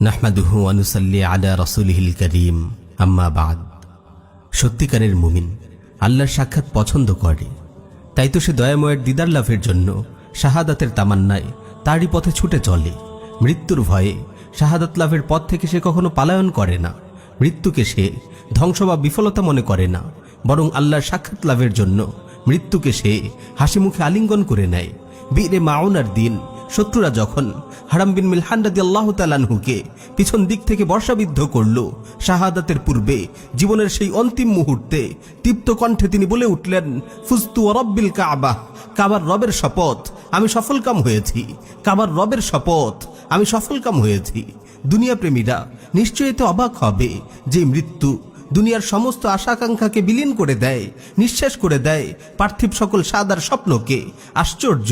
নাহমাদুহু ওয়া নুসাল্লি আলা রাসূলিহিল কারীম, আম্মা বাদ। সত্যিকারের মুমিন আল্লাহর সাক্ষাৎ পছন্দ করে, তাই তো সে দয়াময়ের দিদার লাভের জন্য শাহাদাতের তামান্নায় তারই পথে ছুটে চলে। মৃত্যুর ভয়ে শাহাদাত লাভের পথ থেকে সে কখনো পালায়ন করে না। মৃত্যুকে সে ধ্বংস বা বিফলতা মনে করে না, বরং আল্লাহর সাক্ষাৎ লাভের জন্য মৃত্যুকে সে হাসি মুখে আলিঙ্গন করে নেয়। বীরে মাউনার দিন শত্রুরা যখন হারাম বিন মিলহান রাদিয়াল্লাহু তাআলা আনহুকে পিছন দিক থেকে বর্ষাবিদ্ধ করল, শাহাদাতের পূর্বে জীবনের সেই অন্তিম মুহূর্তে তৃপ্ত কণ্ঠে তিনি বলে উঠলেন, ফুজতু ওয়া রাব্বিল কাবা, কাবার রবের শপথ আমি সফলকাম হয়েছি, কাবার রবের শপথ আমি সফলকাম হয়েছি। দুনিয়া প্রেমীরা নিশ্চয়ই এতে অবাক হবে যে মৃত্যু দুনিয়ার সমস্ত আশা আকাঙ্ক্ষাকে বিলীন করে দেয়, নিঃশেষ করে দেয় পার্থিব সকল স্বাদ আর স্বপ্নকে। আশ্চর্য,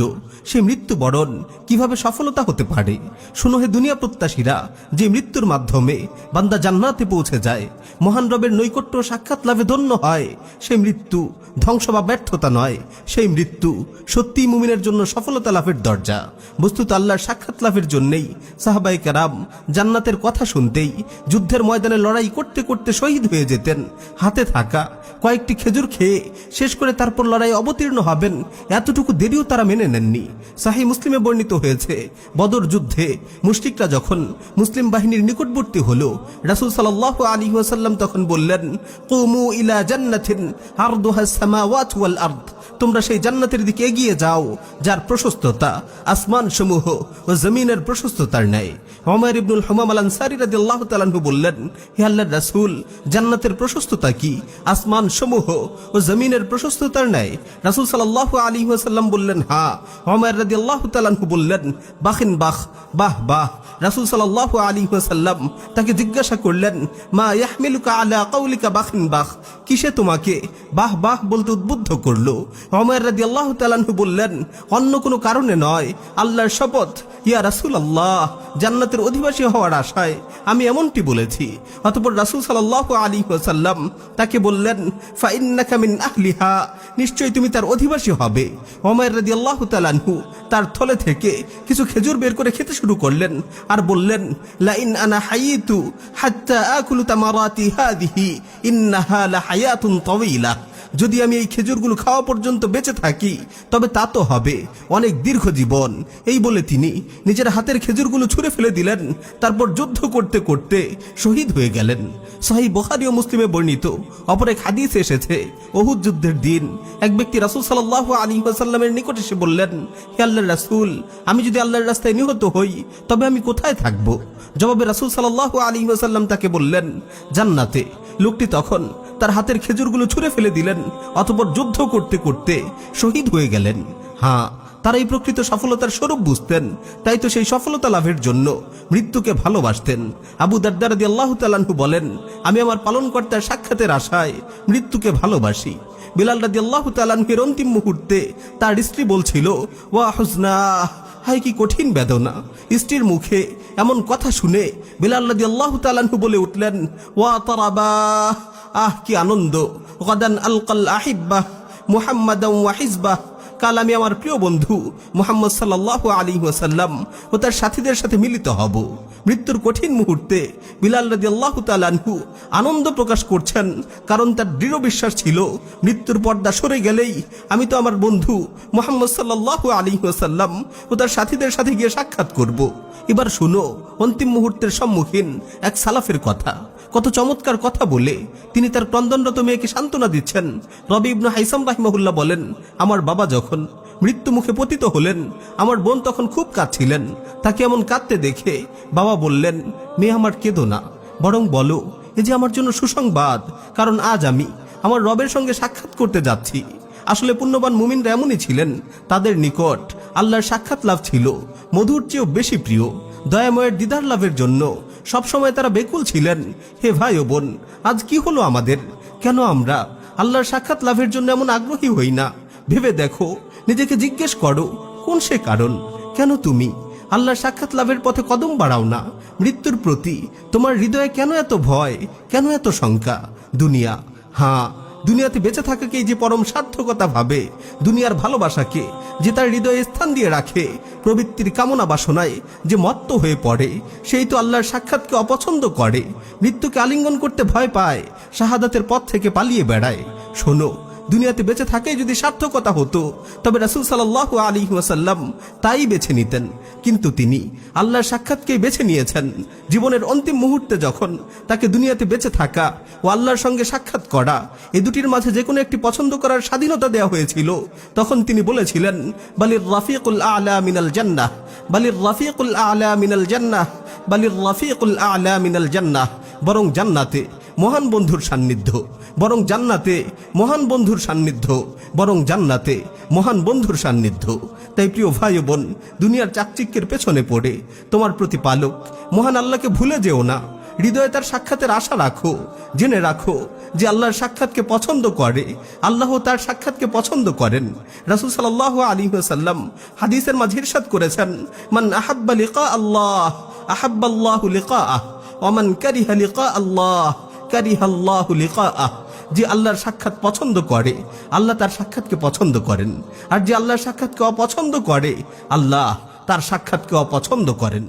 সেই মৃত্যুবরণ কিভাবে সফলতা হতে পারে? শুনো হে দুনিয়া প্রত্যাশীরা, যে মৃত্যুর মাধ্যমে বান্দা জান্নাতে পৌঁছে যায়, মহান রবের নৈকট্য সাক্ষাৎ লাভে ধন্য হয়, সেই মৃত্যু ধ্বংস বা ব্যর্থতা নয়, সেই মৃত্যু সত্যি মুমিনের জন্য সফলতা লাভের দরজা। বস্তুত আল্লাহর সাক্ষাৎ লাভের জন্যই সাহাবায়ে কেরাম জান্নাতের কথা শুনতেই যুদ্ধের ময়দানে লড়াই করতে করতে শহীদ হয়ে যেতেন। হাতে থাকা কয়েকটি খেজুর খেয়ে শেষ করে তারপর লড়াই অবতীর্ণ হবেন, এতটুকু দেরিও তারা মেনে নেননি। সহিহ মুসলিমে বর্ণিত হয়েছে, বদর যুদ্ধে মুশরিকরা যখন মুসলিম বাহিনীর নিকটবর্তী হলো, রাসূল সাল্লাল্লাহু আলাইহি ওয়াসাল্লাম তখন বললেন, কুমু ইলা জান্নাতিন আরদুহাস সামাওয়াতু ওয়াল আরদ, তোমরা সেই জান্নাতের দিকে এগিয়ে যাও যার প্রশস্ততা আসমান সমূহ ও জমিনের প্রশস্ততার ন্যায়। ওমর ইবনুল হুমাম আল আনসারী রাদিয়াল্লাহু তাআলা আনহু বললেন, হে আল্লাহর রাসূল, জান্নাতের প্রশস্ততা কি আসমান সমূহ ও জমিনের প্রশস্ততার ন্যায়? রাসূল সাল্লাল্লাহু আলাইহি ওয়াসাল্লাম বললেন, হ্যাঁ। ওমর রাদিয়াল্লাহু তাআলা আনহু বললেন, বাখিন বাখ, বাহ বাহ। রাসূল সাল্লাল্লাহু আলাইহি ওয়াসাল্লাম তাকে জিজ্ঞাসা করলেন, মা ইয়াহমিলুকা আলা কাউলিকা বাখিন বাখ, কিসে তোমাকে বাহ বাহ বলতে উদ্বুদ্ধ করলো? ওমর রাদিয়াল্লাহু তাআলা আনহু বললেন, অন্য কোনো কারণে নয়, আল্লাহর শপথ, ইয়া রাসূলুল্লাহ, জান্নাতের অধিবাসী হওয়ার আশায় আমি এমনটি বলেছি। অতঃপর রাসূল সাল্লাল্লাহু আলাইহি ওয়াসাল্লাম তাকে বললেন, ফা ইন্নাকা মিন আহলিহা, নিশ্চয়ই তুমি তার অধিবাসী হবে। ওমর রাদিয়াল্লাহু তাআলা আনহু তার থলে থেকে কিছু খেজুর বের করে খেতে শুরু করলেন আর বললেন, লা ইন আনা হাইতু হাত্তা আকুলু তামারাতি হাদিহি ইন্নাহা লা হায়াতুন তাওয়িলা, যদি আমি এই খেজুরগুলো খাওয়া পর্যন্ত বেঁচে থাকি তবে তা তো হবে অনেক দীর্ঘ জীবন। এই বলে তিনি নিজের হাতের খেজুরগুলো ছুঁড়ে ফেলে দিলেন, তারপর যুদ্ধ করতে করতে শহীদ হয়ে গেলেন। সহিহ বুখারী ও মুসলিমে বর্ণিত অপর এক হাদিসে এসেছে, উহুদ যুদ্ধের দিন এক ব্যক্তি রাসূল সাল্লাল্লাহু আলাইহি ওয়াসাল্লামের নিকট এসে বললেন, হে আল্লাহর রাসূল, আমি যদি আল্লাহর রাস্তায় নিহত হই তবে আমি কোথায় থাকব? জবাবে রাসূল সাল্লাল্লাহু আলাইহি ওয়াসাল্লাম তাকে বললেন, জান্নাতে। লোকটি তখন তার হাতের খেজুরগুলো ছুঁড়ে ফেলে দিলেন, অতঃপর যুদ্ধ করতে করতে শহীদ হয়ে গেলেন। হ্যাঁ, তারা এই প্রকৃত সফলতার স্বরূপ বুঝতেন, তাই তো সেই সফলতা লাভের জন্য মৃত্যুকে ভালোবাসতেন। আবু দারদা রাদিয়াল্লাহু তাআলা আনহু বলেন, আমি আমার পালনকর্তার সাক্ষাতের আশায় মৃত্যুকে ভালোবাসি। বিলাল রাদিয়াল্লাহু তাআলা আনহুর অন্তিম মুহূর্তে তার স্ত্রী বলছিল, ওয়া হুজনা, হায় কি কঠিন বেদনা। স্ত্রীর মুখে এমন কথা শুনে বিলাল রাদিয়াল্লাহু তাআলা আনহু বলে উঠলেন, ওয়া তারাবা, আহ কি আনন্দ। গাদান আলকাল আহিব্বাহ মুহাম্মাদান ওয়া হিজবাহ, কাল আমি আমার প্রিয় বন্ধু মুহাম্মদ সাল্লাল্লাহু আলাইহি ওয়াসাল্লাম ও তার সাথীদের সাথে মিলিত হব। মৃত্যুর কঠিন মুহূর্তে বিলাল রাদিয়াল্লাহু তাআলা আনহু আনন্দ প্রকাশ করছেন, কারণ তার দৃঢ় বিশ্বাস ছিল মৃত্যুর পর্দা সরে গেলেই আমি তো আমার বন্ধু মুহাম্মদ সাল্লাল্লাহু আলাইহি ওয়াসাল্লাম ও তার সাথীদের সাথে গিয়ে সাক্ষাৎ করব। এবার শুনো অন্তিম মুহূর্তের সম্মুখীন এক সালাফের কথা। কত চমৎকার কথা বলে তিনি তার ক্রন্দনরত মেয়েকে সান্ত্বনা দিচ্ছেন। রবি ইবনে হাইসাম রাহিমাহুল্লাহ বলেন, আমার বাবা যখন মৃত্যু মুখে পতিত হলেন, আমার বোন তখন খুব কাঁদছিলেন। তাকে এমন কাঁদতে দেখে বাবা বললেন, মেয়ে আমার কেঁদো না, বরং বলো এ যে আমার জন্য সুসংবাদ, কারণ আজ আমি আমার রবের সঙ্গে সাক্ষাৎ করতে যাচ্ছি। আসলে পুণ্যবান মুমিনরা এমনই ছিলেন, তাদের নিকট আল্লাহর সাক্ষাৎ লাভ ছিল মধুর চেয়েও বেশি প্রিয়। দয়াময়ের দিদার লাভের জন্য সবসময় তারা বেকুল ছিলেন। হে ভাই ও বোন, আজ কি হলো আমাদের? কেন আমরা আল্লাহর সাক্ষাৎ লাভের জন্য এমন আগ্রহী হই না? ভেবে দেখো, নিজেকে জিজ্ঞেস করো, কোন সে কারণ? কেন তুমি আল্লাহর সাক্ষাৎ লাভের পথে কদম বাড়াও না? মৃত্যুর প্রতি তোমার হৃদয়ে কেন এত ভয়, কেন এত শঙ্কা? দুনিয়া, হ্যাঁ, দুনিয়াতে বেঁচে থাকাকেই যে পরম সার্থকতা ভাবে, দুনিয়ার ভালোবাসাকে যে তার হৃদয়ে স্থান দিয়ে রাখে, প্রবৃত্তির কামনা বাসনায় যে মত্ত হয়ে পড়ে, সেই তো আল্লাহর সাক্ষাৎকে অপছন্দ করে, মৃত্যুকে আলিঙ্গন করতে ভয় পায়, শাহাদাতের পথ থেকে পালিয়ে বেড়ায়। শোনো, দুনিয়াতে বেঁচে থাকে যদি সার্থকতা হতো, তবে রাসূল সাল্লাল্লাহু আলাইহি ওয়াসাল্লাম তাই বেছে নিতেন। কিন্তু তিনি আল্লাহর সাক্ষাৎকেই বেছে নিয়েছেন। জীবনের অন্তিম মুহূর্তে যখন তাকে দুনিয়াতে বেঁচে থাকা ও আল্লাহর সঙ্গে সাক্ষাৎ করা, এই দুটির মাঝে যে কোনো একটি পছন্দ করার স্বাধীনতা দেওয়া হয়েছিল, তখন তিনি বলেছিলেন, বালির রাফিকুল আ'লা মিনাল জান্নাহ, বালির রাফিকুল আ'লা মিনাল জান্নাহ, বালির রাফিকুল আ'লা মিনাল জান্নাহ। বরং জান্নাতে মহান বন্ধুর সান্নিধ্য, বরং জান্নাতে মহান বন্ধুর সান্নিধ্য, বরং জান্নাতে মহান বন্ধুর সান্নিধ্য। তাই প্রিয় ভাই ও বোন, দুনিয়ার চাকচিক্যের পেছনে পড়ে তোমার প্রতিপালক মহান আল্লাহকে ভুলে যেও না। হৃদয়ে তার সাক্ষাতের আশা রাখো। জেনে রাখো যে আল্লাহর সাক্ষাৎকে পছন্দ করে, আল্লাহ তার সাক্ষাৎকে পছন্দ করেন। রাসূল সাল্লাল্লাহু আলাইহি ওয়াসাল্লাম হাদিসের মাঝে ইরশাদ করেছেন, মান আহাব্বা লিকা আল্লাহ আহাব্বাল্লাহু লিকাআহ ওয়া মান কারিহা লিকা আল্লাহ কারিহাল্লাহু লিকাআহ। যে আল্লাহর সাক্ষাৎ পছন্দ করে, আল্লাহ তার সাক্ষাৎকে পছন্দ করেন। আর যে আল্লাহর সাক্ষাৎকে অপছন্দ করে, আল্লাহ তার সাক্ষাৎকে অপছন্দ করেন।